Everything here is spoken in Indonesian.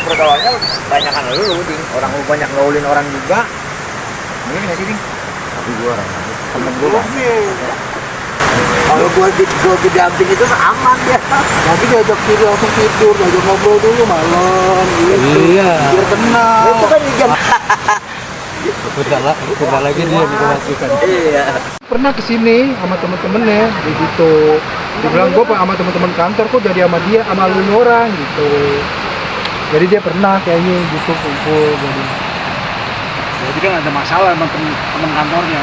bergaulnya banyak kan lu, ding. Orang lu banyak gaulin orang juga. Ini nggak sih, ding? Tapi gua orang temen gua banyak. Kalau gua di damping itu mah aman ya. Tapi diajak tidur langsung tidur, diajak ngobrol dulu malam gitu. Iya. Biar tenang. Itu kan jam. Bentar lagi dia bisa masukan. Iya. Pernah kesini sama temen-temennya gitu. Dia bilang gue sama teman-teman kantor kok jadi sama dia sama lu orang gitu. Jadi dia pernah kayaknya gitu kumpul jadi. Jadi kan ada masalah sama temen kantornya.